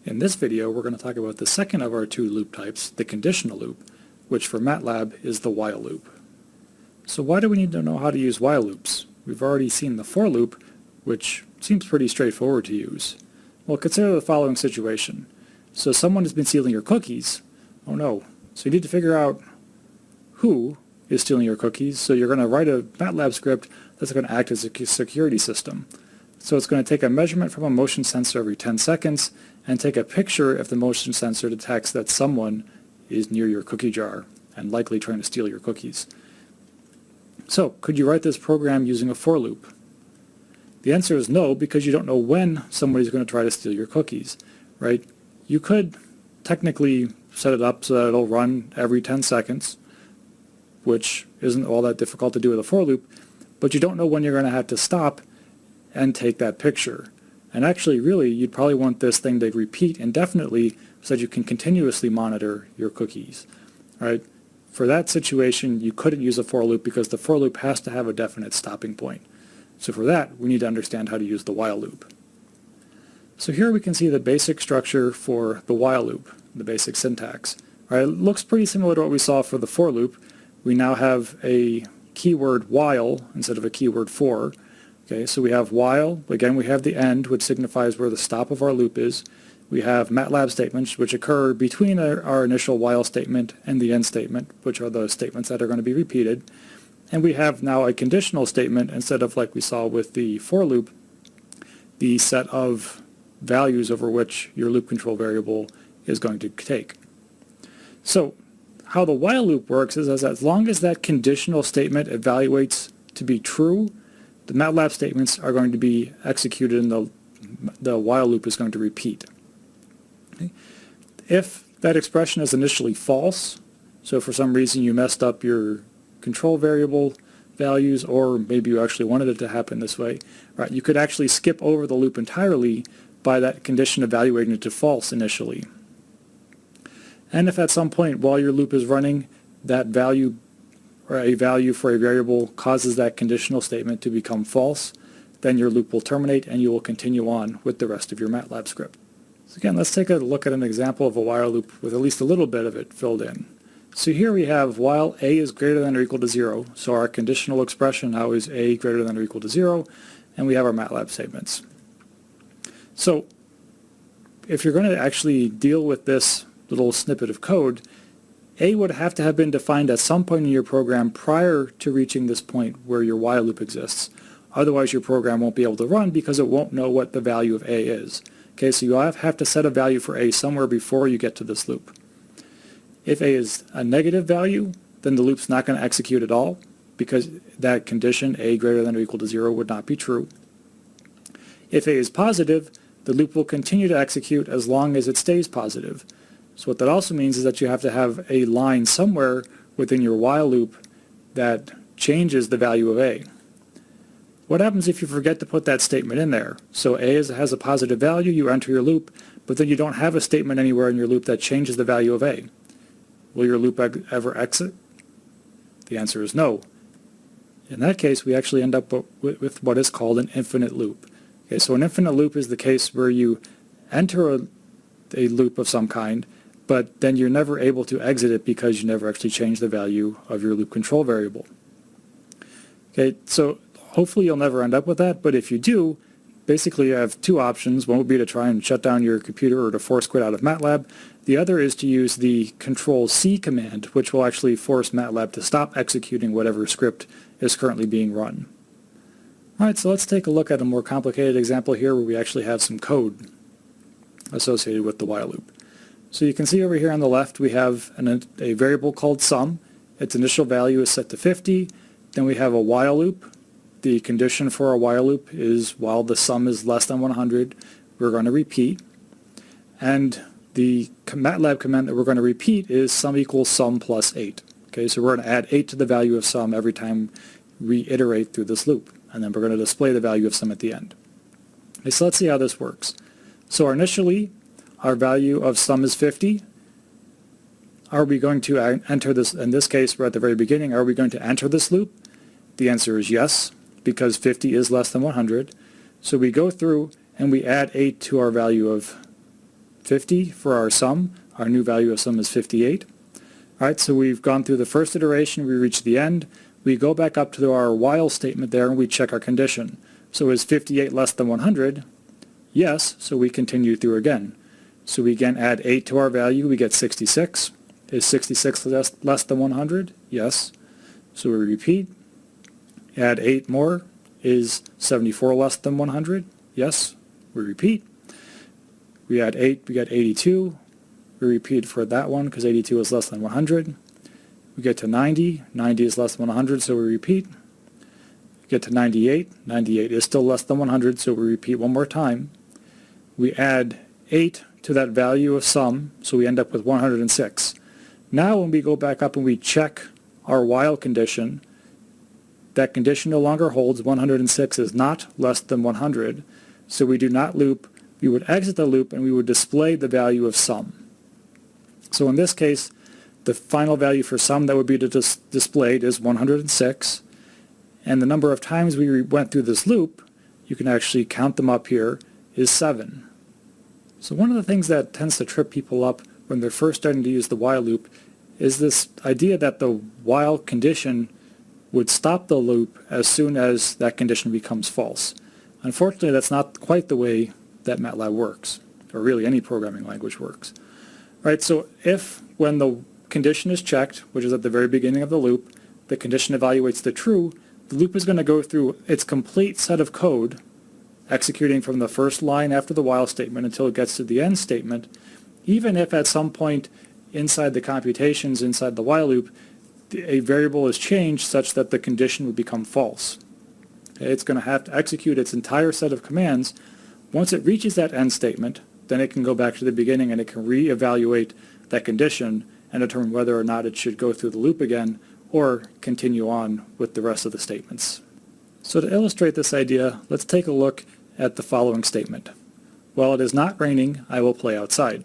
In this video, we're going to talk about the second of our two loop types, the conditional loop, which for MATLAB is the while loop. So why do we need to know how to use while loops? We've already seen the for loop, which seems pretty straightforward to use. Well, consider the following situation. So someone has been stealing your cookies. Oh no. So you need to figure out who is stealing your cookies. So you're going to write a MATLAB script that's going to act as a security system. So it's going to take a measurement from a motion sensor every 10 seconds and take a picture if the motion sensor detects that someone is near your cookie jar and likely trying to steal your cookies. So could you write this program using a for loop? The answer is no, because you don't know when somebody's going to try to steal your cookies, right? You could technically set it up so that it'll run every 10 seconds, which isn't all that difficult to do with a for loop, but you don't know when you're going to have to stop and take that picture. And actually, really, you'd probably want this thing to repeat indefinitely so that you can continuously monitor your cookies, right? For that situation, you couldn't use a for loop because the for loop has to have a definite stopping point. So for that, we need to understand how to use the while loop. So here we can see the basic structure for the while loop, the basic syntax. Right? It looks pretty similar to what we saw for the for loop. We now have a keyword while instead of a keyword for. Okay, so we have while, again we have the end, which signifies where the stop of our loop is. We have MATLAB statements, which occur between our initial while statement and the end statement, which are the statements that are going to be repeated. And we have now a conditional statement instead of, like we saw with the for loop, the set of values over which your loop control variable is going to take. So how the while loop works is as long as that conditional statement evaluates to be true, the MATLAB statements are going to be executed and the while loop is going to repeat. Okay. If that expression is initially false, so for some reason you messed up your control variable values, or maybe you actually wanted it to happen this way, right, you could actually skip over the loop entirely by that condition evaluating it to false initially. And if at some point while your loop is running, that value or a value for a variable causes that conditional statement to become false, then your loop will terminate and you will continue on with the rest of your MATLAB script. So again, let's take a look at an example of a while loop with at least a little bit of it filled in. So here we have while a is greater than or equal to 0, so our conditional expression now is a greater than or equal to 0, and we have our MATLAB statements. So if you're going to actually deal with this little snippet of code, a would have to have been defined at some point in your program prior to reaching this point where your while loop exists. Otherwise your program won't be able to run because it won't know what the value of a is. Okay, so you'll have to set a value for a somewhere before you get to this loop. If a is a negative value, then the loop's not going to execute at all because that condition, a greater than or equal to 0, would not be true. If a is positive, the loop will continue to execute as long as it stays positive. So what that also means is that you have to have a line somewhere within your while loop that changes the value of a. What happens if you forget to put that statement in there? So a has a positive value, you enter your loop, but then you don't have a statement anywhere in your loop that changes the value of a. Will your loop ever exit? The answer is no. In that case, we actually end up with what is called an infinite loop. Okay, so an infinite loop is the case where you enter a loop of some kind, but then you're never able to exit it because you never actually change the value of your loop control variable. Okay, so hopefully you'll never end up with that, but if you do, basically you have two options. One would be to try and shut down your computer or to force quit out of MATLAB. The other is to use the Control-C command, which will actually force MATLAB to stop executing whatever script is currently being run. Alright, so let's take a look at a more complicated example here where we actually have some code associated with the while loop. So you can see over here on the left we have a variable called sum. Its initial value is set to 50. Then we have a while loop. The condition for our while loop is while the sum is less than 100, we're going to repeat. And the MATLAB command that we're going to repeat is sum equals sum plus 8. Okay, so we're going to add 8 to the value of sum every time we iterate through this loop. And then we're going to display the value of sum at the end. Okay, so let's see how this works. So initially, our value of sum is 50. Are we going to enter this, in this case, we're at the very beginning, are we going to enter this loop? The answer is yes, because 50 is less than 100. So we go through and we add 8 to our value of 50 for our sum. Our new value of sum is 58. All right, so we've gone through the first iteration, we reach the end. We go back up to our while statement there and we check our condition. So is 58 less than 100? Yes, so we continue through again. So we again add 8 to our value, we get 66. Is 66 less than 100? Yes. So we repeat. Add 8 more. Is 74 less than 100? Yes. We repeat. We add 8, we get 82. We repeat for that one because 82 is less than 100. We get to 90. 90 is less than 100, so we repeat. We get to 98. 98 is still less than 100, so we repeat one more time. We add 8 to that value of sum, so we end up with 106. Now when we go back up and we check our while condition, that condition no longer holds. 106 is not less than 100, so we do not loop. We would exit the loop and we would display the value of sum. So in this case, the final value for sum that would be displayed is 106, and the number of times we went through this loop, you can actually count them up here, is 7. So one of the things that tends to trip people up when they're first starting to use the while loop is this idea that the while condition would stop the loop as soon as that condition becomes false. Unfortunately, that's not quite the way that MATLAB works, or really any programming language works. Right, so if when the condition is checked, which is at the very beginning of the loop, the condition evaluates the true, the loop is going to go through its complete set of code, executing from the first line after the while statement until it gets to the end statement, even if at some point inside the computations, inside the while loop, a variable is changed such that the condition would become false. Okay, it's going to have to execute its entire set of commands. Once it reaches that end statement, then it can go back to the beginning and it can reevaluate that condition and determine whether or not it should go through the loop again or continue on with the rest of the statements. So to illustrate this idea, let's take a look at the following statement. While it is not raining, I will play outside.